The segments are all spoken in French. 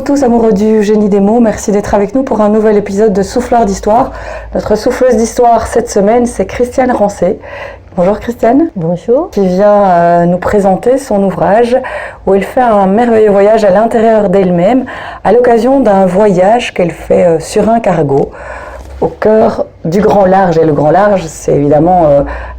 tous amoureux du génie des mots, merci d'être avec nous pour un nouvel épisode de Souffleur d'Histoire. Notre souffleuse d'histoire cette semaine, c'est Christiane Rancé. Bonjour Christiane. Bonjour. Qui vient nous présenter son ouvrage où elle fait un merveilleux voyage à l'intérieur d'elle-même à l'occasion d'un voyage qu'elle fait sur un cargo au cœur du grand large. Et le grand large, c'est évidemment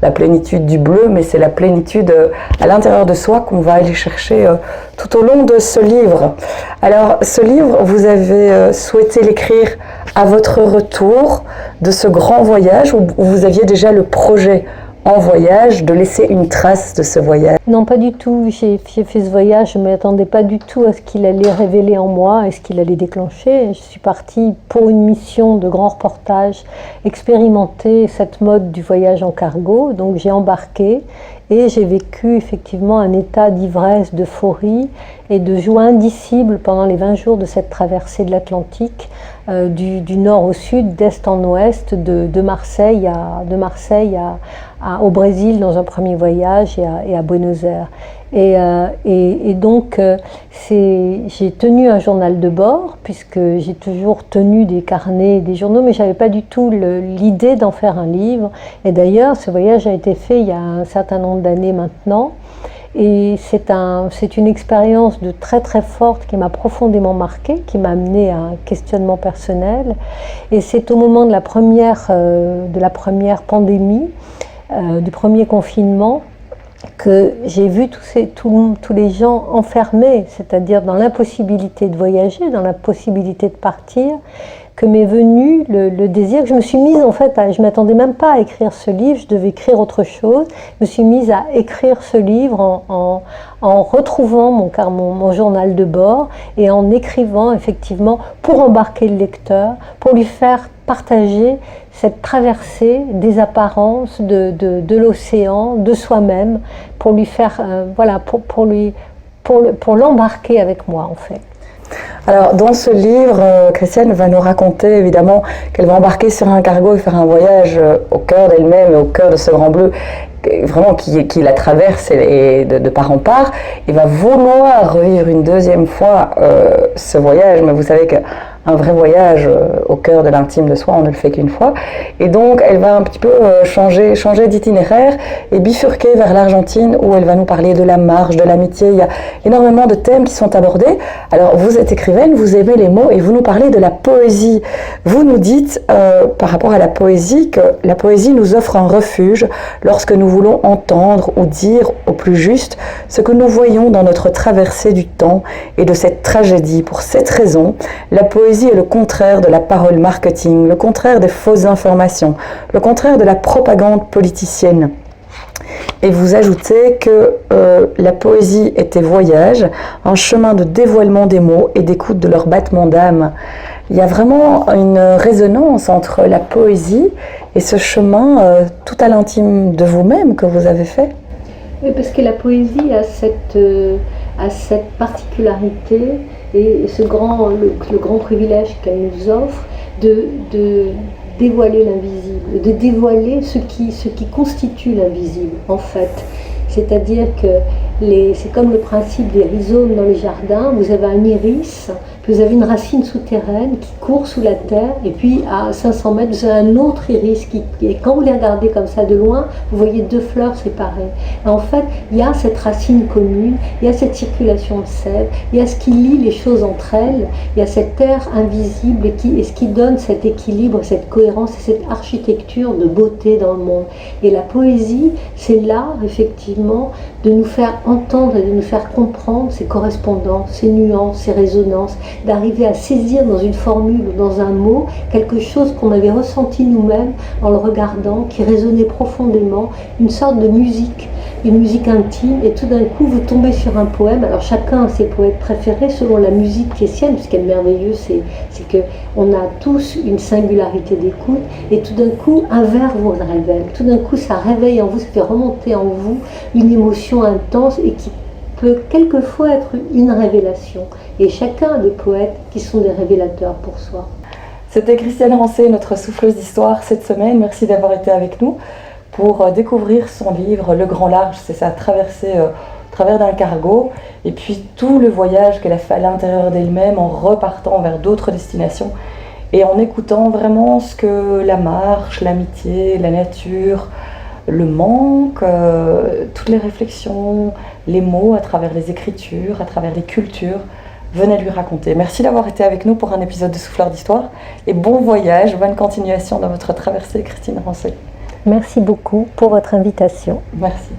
la plénitude du bleu, mais c'est la plénitude à l'intérieur de soi qu'on va aller chercher tout au long de ce livre. Alors, ce livre, vous avez souhaité l'écrire à votre retour de ce grand voyage, où vous aviez déjà le projet en voyage, de laisser une trace de ce voyage? Non, pas du tout. J'ai fait ce voyage, je ne m'attendais pas du tout à ce qu'il allait révéler en moi et ce qu'il allait déclencher. Je suis partie pour une mission de grand reportage, expérimenter cette mode du voyage en cargo. Donc j'ai embarqué et j'ai vécu effectivement un état d'ivresse, d'euphorie et de joie indicible pendant les 20 jours de cette traversée de l'Atlantique, du nord au sud, d'est en ouest, de Marseille au Brésil dans un premier voyage et à Buenos Aires. Et donc j'ai tenu un journal de bord, puisque j'ai toujours tenu des carnets, des journaux, mais je n'avais pas du tout l'idée d'en faire un livre. Et d'ailleurs, ce voyage a été fait il y a un certain nombre d'années maintenant. Et c'est une expérience de très très forte qui m'a profondément marquée, qui m'a amenée à un questionnement personnel. Et c'est au moment de la première pandémie, du premier confinement, que j'ai vu tous les gens enfermés, c'est-à-dire dans l'impossibilité de voyager, dans l'impossibilité de partir, que m'est venu le désir, que je me suis mise en fait, je ne m'attendais même pas à écrire ce livre, je devais écrire autre chose, je me suis mise à écrire ce livre en retrouvant mon journal de bord et en écrivant effectivement pour embarquer le lecteur, pour lui faire partager cette traversée des apparences de l'océan, de soi-même, pour lui faire, pour l'embarquer avec moi en fait. Alors, dans ce livre, Christiane va nous raconter évidemment qu'elle va embarquer sur un cargo et faire un voyage au cœur d'elle-même et au cœur de ce grand bleu, vraiment qui la traverse et de part en part, et va vouloir revivre une deuxième fois ce voyage. Mais vous savez qu'un vrai voyage au cœur de l'intime de soi, on ne le fait qu'une fois. Et donc, elle va un petit peu changer d'itinéraire et bifurquer vers l'Argentine, où elle va nous parler de la marche, de l'amitié. Il y a énormément de thèmes qui sont abordés. Alors, vous êtes écrivaine, vous aimez les mots et vous nous parlez de la poésie. Vous nous dites, par rapport à la poésie, que la poésie nous offre un refuge lorsque nous voulons entendre ou dire au plus juste ce que nous voyons dans notre traversée du temps et de cette tragédie. Pour cette raison, la poésie est le contraire de la parole marketing, le contraire des fausses informations, le contraire de la propagande politicienne. Et vous ajoutez que la poésie était voyage, un chemin de dévoilement des mots et d'écoute de leur battement d'âme. Il y a vraiment une résonance entre la poésie et ce chemin tout à l'intime de vous-même que vous avez fait. Oui, parce que la poésie a cette particularité et le grand privilège qu'elle nous offre de dévoiler l'invisible, de dévoiler ce qui constitue l'invisible en fait. C'est-à-dire que c'est comme le principe des rhizomes dans les jardins, vous avez un iris, puis vous avez une racine souterraine qui court sous la terre, et puis à 500 mètres, vous avez un autre iris et quand vous les regardez comme ça de loin, vous voyez deux fleurs séparées. Et en fait, il y a cette racine commune, il y a cette circulation de sève, il y a ce qui lie les choses entre elles, il y a cette terre invisible et ce qui donne cet équilibre, cette cohérence et cette architecture de beauté dans le monde. Et la poésie, c'est l'art effectivement de nous faire entendre et de nous faire comprendre ces correspondances, ces nuances, ces résonances, d'arriver à saisir dans une formule ou dans un mot quelque chose qu'on avait ressenti nous-mêmes en le regardant, qui résonnait profondément, une sorte de musique, une musique intime, et tout d'un coup vous tombez sur un poème. Alors chacun a ses poètes préférés selon la musique qui est sienne, ce qui est merveilleux, c'est qu'on a tous une singularité d'écoute, et tout d'un coup un vers vous révèle, tout d'un coup ça réveille en vous, ça fait remonter en vous une émotion intense et qui peut quelquefois être une révélation. Et chacun a des poètes qui sont des révélateurs pour soi. C'était Christiane Rancé, notre souffleuse d'histoire cette semaine. Merci d'avoir été avec nous pour découvrir son livre Le Grand Large. C'est sa traversée au travers d'un cargo, et puis tout le voyage qu'elle a fait à l'intérieur d'elle-même en repartant vers d'autres destinations et en écoutant vraiment ce que la marche, l'amitié, la nature, le manque, toutes les réflexions, les mots à travers les écritures, à travers les cultures, venaient lui raconter. Merci d'avoir été avec nous pour un épisode de Souffleurs d'Histoire et bon voyage, bonne continuation dans votre traversée, Christine Rancel. Merci beaucoup pour votre invitation. Merci.